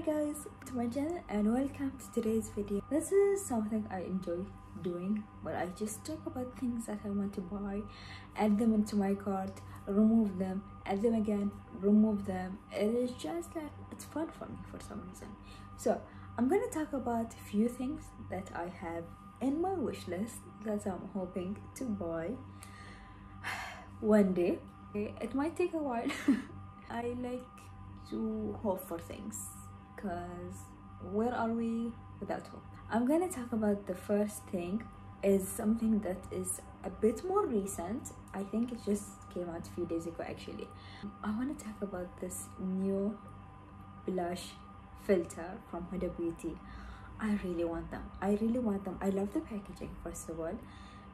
Hi guys, to my channel and welcome to today's video. This is something I enjoy doing, but I just talk about things that I want to buy, add them into my cart, remove them, add them again, remove them. It is just like, it's fun for me for some reason. So I'm gonna talk about a few things that I have in my wish list that I'm hoping to buy one day. It might take a while. I like to hope for things, because where are we without hope? I'm gonna talk about the first thing. Is something that is a bit more recent. I think it just came out a few days ago actually. I want to talk about this new blush filter from Huda Beauty. I really want them. I love the packaging. First of all,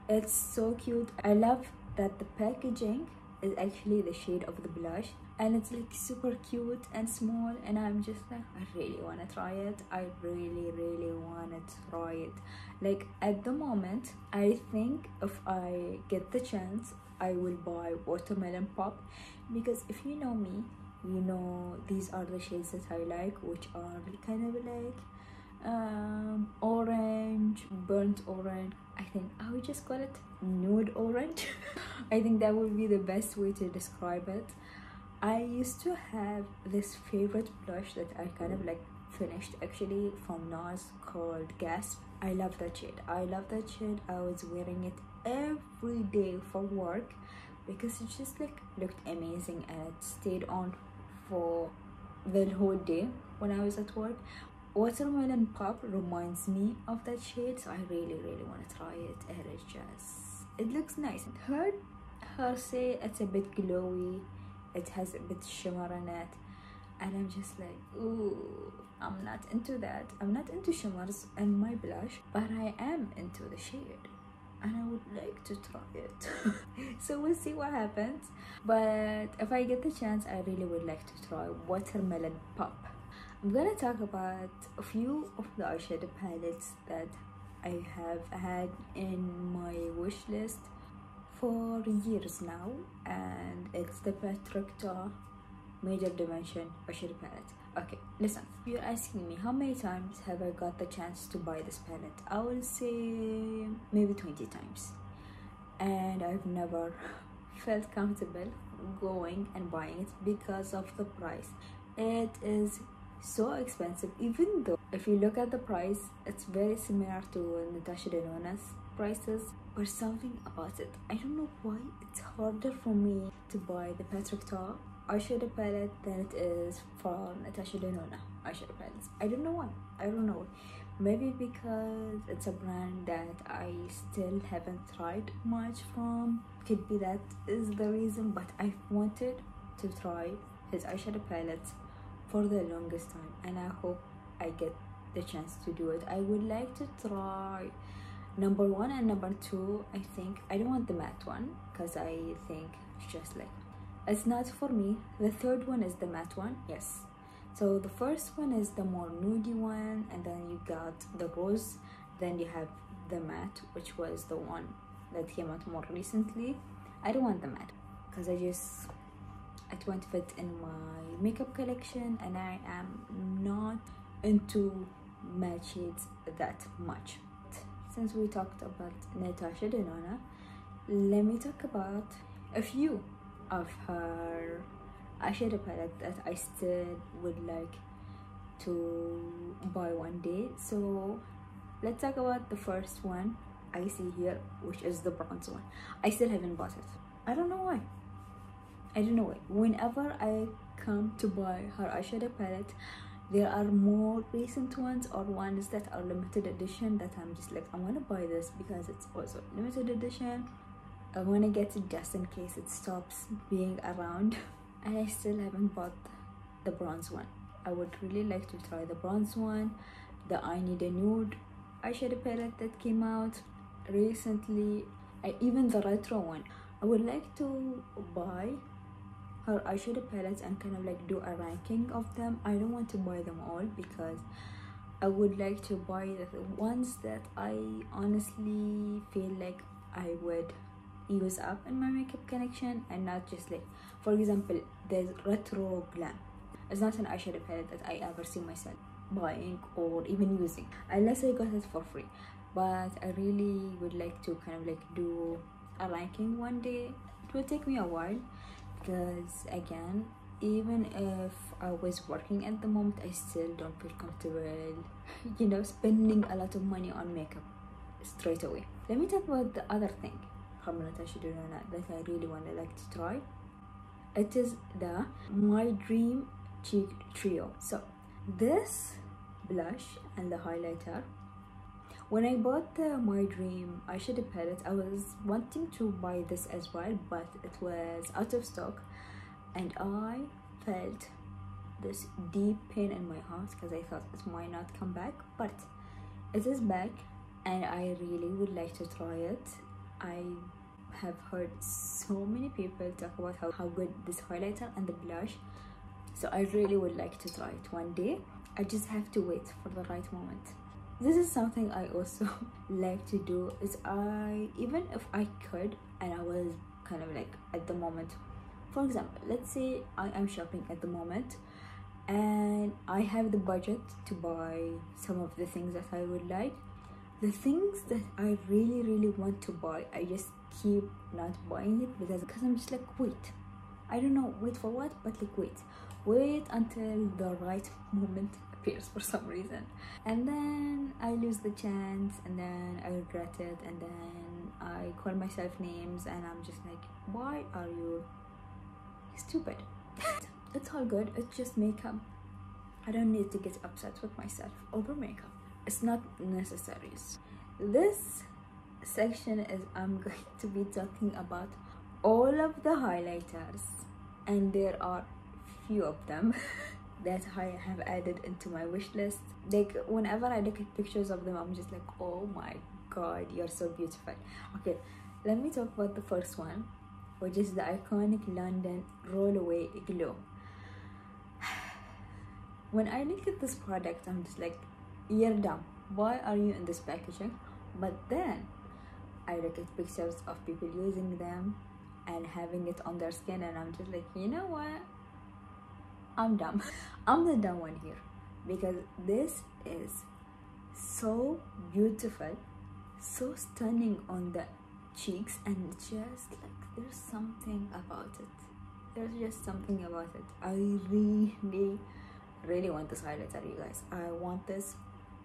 it's so cute. I love that the packaging is actually the shade of the blush, and it's like super cute and small, and I'm just like, I really want to try it. I really want to try it. Like at the moment, I think if I get the chance, I will buy Watermelon Pop, because if you know me, you know these are the shades that I like, which are kind of like orange, burnt orange. I think I would just call it nude orange. I think that would be the best way to describe it. I used to have this favorite blush that I kind of like finished actually from NARS called Gasp. I love that shade. I was wearing it every day for work because it just like looked amazing, and it stayed on for the whole day when I was at work. Watermelon Pop reminds me of that shade, so I really want to try it. It looks nice. Her say it's a bit glowy, it has a bit shimmer in it, and I'm just like, ooh, I'm not into that. I'm not into shimmers in my blush, but I am into the shade, and I would like to try it. So we'll see what happens, but if I get the chance, I really would like to try Watermelon Pop. I'm gonna talk about a few of the eyeshadow palettes that I have had in my wish list for years now, and it's the Patrick Major Dimension eyeshadow palette. Okay, listen, if you're asking me how many times have I got the chance to buy this palette, I will say maybe 20 times, and I've never felt comfortable going and buying it because of the price. It is so expensive, even though if you look at the price, it's very similar to Natasha Denona's prices, but something about it, I don't know why it's harder for me to buy the Patrick eyeshadow palette than it is for Natasha Denona eyeshadow palettes. I don't know why. Maybe because it's a brand that I still haven't tried much from. Could be that is the reason, but I wanted to try his eyeshadow palettes for the longest time, and I hope I get the chance to do it. I would like to try number 1 and number 2. I think I don't want the matte one because I think it's just like, it's not for me. The third one is the matte one, yes. So the first one is the more nudie one, and then you got the rose, then you have the matte, which was the one that came out more recently. I don't want the matte because it won't fit in my makeup collection, and I am not into matte shades that much. Since we talked about Natasha Denona, let me talk about a few of her eyeshadow palette that I still would like to buy one day. So let's talk about the first one I see here, which is the bronze one. I still haven't bought it. I don't know why. Whenever I come to buy her eyeshadow palette, there are more recent ones or ones that are limited edition that I'm just like, I want to buy this because it's also limited edition. I want to get it just in case it stops being around. And I still haven't bought the bronze one. I would really like to try the bronze one. The I Need a Nude eyeshadow palette that came out recently, even the retro one. I would like to buy her eyeshadow palettes and kind of like do a ranking of them. I don't want to buy them all because I would like to buy the ones that I honestly feel like I would use up in my makeup collection, and not just like, for example, there's Retro Glam. It's not an eyeshadow palette that I ever see myself buying or even using, unless I got it for free. But I really would like to kind of like do a ranking one day. It will take me a while, because again, even if I was working at the moment, I still don't feel comfortable, you know, spending a lot of money on makeup straight away. Let me talk about the other thing that I really want to like to try. It is the My Dream Cheek Trio. So this blush and the highlighter, when I bought the My Dream eyeshadow palette, I was wanting to buy this as well, but it was out of stock, and I felt this deep pain in my heart because I thought it might not come back, but it is back, and I really would like to try it. I have heard so many people talk about how good this highlighter and the blush, so I really would like to try it one day. I just have to wait for the right moment. This is something I also like to do, is even if I could and I was kind of like at the moment, for example, let's say I am shopping at the moment and I have the budget to buy some of the things that I would like. The things that I really want to buy, I just keep not buying it because I'm just like, wait, I don't know, wait for what, but like wait until the right moment appears for some reason, and then I lose the chance, and then I regret it, and then I call myself names, and I'm just like, why are you stupid? It's all good, it's just makeup. I don't need to get upset with myself over makeup. It's not necessary. This section is I'm going to be talking about all of the highlighters, and there are few of them that I have added into my wish list. Like whenever I look at pictures of them, I'm just like, oh my god, you're so beautiful. Okay, let me talk about the first one, which is the iconic London Rollaway Glow. When I look at this product, I'm just like, you're dumb, why are you in this packaging? But then I look at pictures of people using them and having it on their skin, and I'm just like, you know what, I'm dumb. I'm the dumb one here, because this is so beautiful, so stunning on the cheeks, and just like there's something about it. There's just something about it. I really want this highlighter, you guys. I want this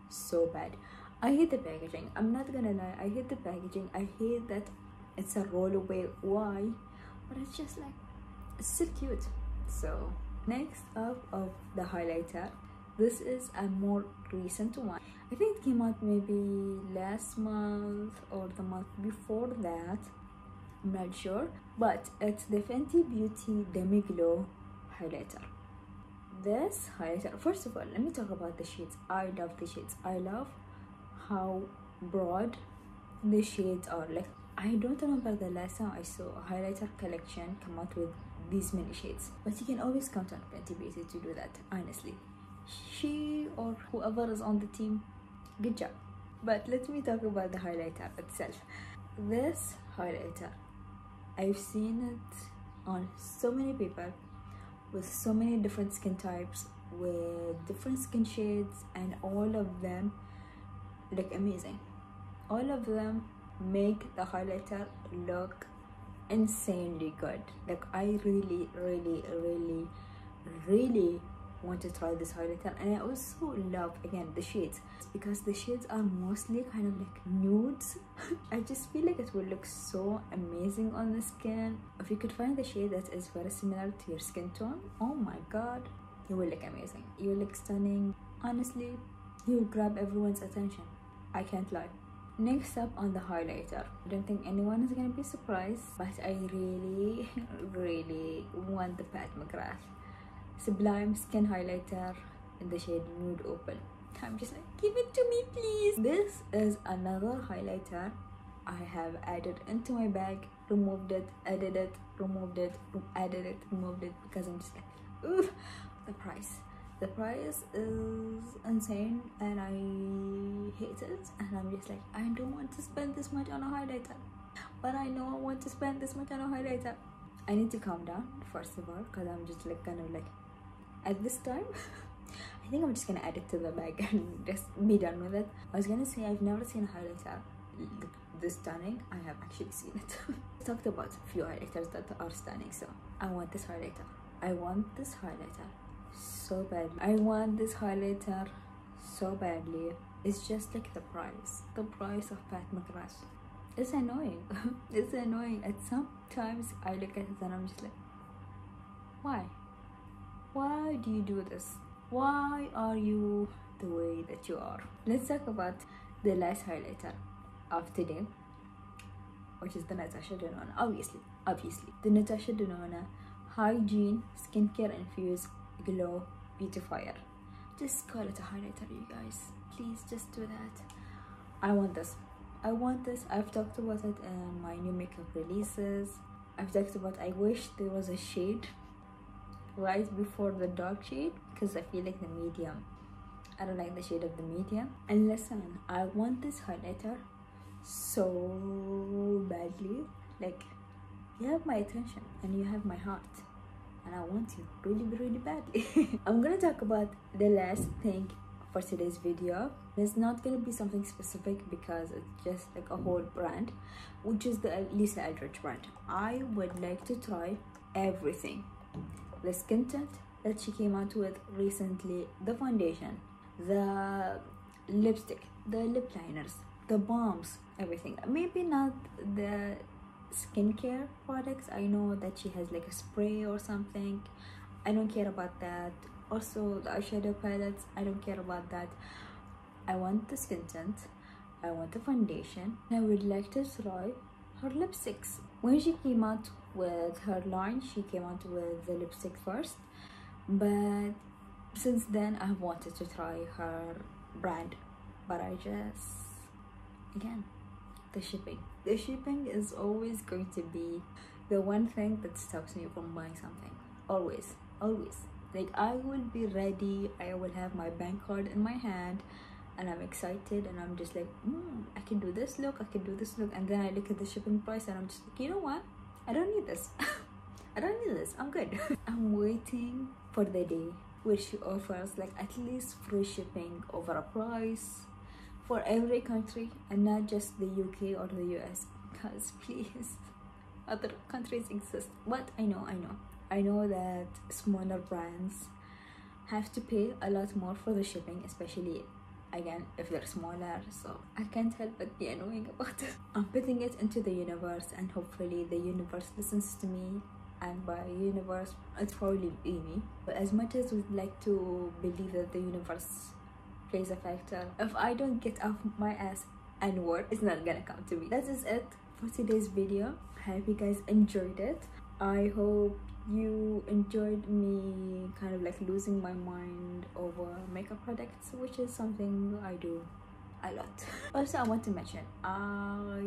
so bad. I hate the packaging, I'm not gonna lie. I hate the packaging. I hate that it's a rollaway. Why? But it's just like, it's still cute. So next up of the highlighter, this is a more recent one. I think it came out maybe last month or the month before that, I'm not sure, but it's the Fenty Beauty Demi Glow highlighter. This highlighter, first of all, let me talk about the shades. I love the shades. I love how broad the shades are. Like, I don't remember the last time I saw a highlighter collection come out with these many shades, but you can always count on Fenty Beauty to do that, honestly. She or whoever is on the team, good job. But let me talk about the highlighter itself. This highlighter, I've seen it on so many people with so many different skin types, with different skin shades, and all of them look amazing. All of them make the highlighter look insanely good. Like, I really want to try this highlighter, and I also love, again, the shades, because the shades are mostly kind of like nudes. I just feel like it will look so amazing on the skin. If you could find the shade that is very similar to your skin tone, oh my god, you will look amazing, you will look stunning. Honestly, you will grab everyone's attention, I can't lie. Next up on the highlighter, I don't think anyone is gonna be surprised, but I really want the Pat McGrath Sublime Skin Highlighter in the shade Nude Opal. I'm just like, give it to me please. This is another highlighter I have added into my bag, removed it, added it, removed it, added it, removed it, because I'm just like, ooh, the price is insane, and I hate it, and I'm just like, I don't want to spend this much on a highlighter, but I know I want to spend this much on a highlighter. I need to calm down, first of all, because I'm just like kind of like at this time. I think I'm just gonna add it to the bag and just be done with it. I was gonna say I've never seen a highlighter this stunning. I have actually seen it. I talked about a few highlighters that are stunning, so I want this highlighter. I want this highlighter so badly. I want this highlighter so badly. It's just like the price of Pat McGrath. It's annoying. It's annoying. At sometimes I look at it and I'm just like, why do you do this? Why are you the way that you are? Let's talk about the last highlighter of today, which is the Natasha Denona. Obviously the Natasha Denona Hygiene Skincare Infused Glow Beautifier. Just call it a highlighter, you guys. Please just do that. I want this. I've talked about it in my new makeup releases. I've talked about I wish there was a shade right before the dark shade, because I feel like the medium, I don't like the shade of the medium. And listen, I want this highlighter so badly. Like, you have my attention and you have my heart, and I want you really badly. I'm gonna talk about the last thing for today's video. It's not gonna be something specific because it's just like a whole brand, which is the Lisa Eldridge brand. I would like to try everything. The skin tint that she came out with recently, the foundation, the lipstick, the lip liners, the balms, everything. Maybe not the skincare products. I know that she has like a spray or something. I don't care about that. Also the eyeshadow palettes, I don't care about that. I want the skin tint, I want the foundation. I would like to try her lipsticks. When she came out with her line, she came out with the lipstick first, but since then I've wanted to try her brand, but I just, again, the shipping is always going to be the one thing that stops me from buying something. Always like, I will be ready, I will have my bank card in my hand and I'm excited and I'm just like, I can do this look, I can do this look, and then I look at the shipping price and I'm just like, you know what, I don't need this. I don't need this, I'm good. I'm waiting for the day where she offers like at least free shipping over a price for every country and not just the UK or the US, because please, other countries exist. But I know that smaller brands have to pay a lot more for the shipping, especially again if they're smaller, so I can't help but be annoying about it. I'm putting it into the universe and hopefully the universe listens to me, and by universe it's probably be me. But as much as we'd like to believe that the universe plays a factor, if I don't get off my ass and work, it's not gonna come to me. That is it for today's video. I hope you guys enjoyed it. I hope you enjoyed me kind of like losing my mind over makeup products, which is something I do a lot. Also, I want to mention, I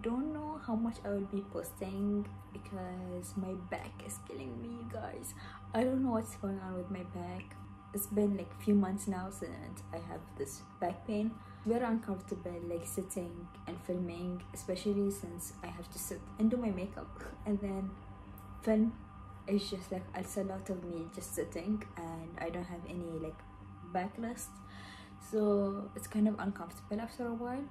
don't know how much I will be posting because my back is killing me, you guys. I don't know what's going on with my back. It's been like a few months now since I have this back pain. Very uncomfortable like sitting and filming, especially since I have to sit and do my makeup and then film. It's just like it's a lot of me just sitting and I don't have any like backrest, so it's kind of uncomfortable after a while.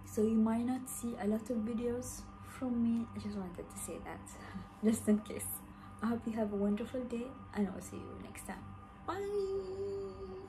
So you might not see a lot of videos from me. I just wanted to say that just in case. I hope you have a wonderful day and I'll see you next time. Bye.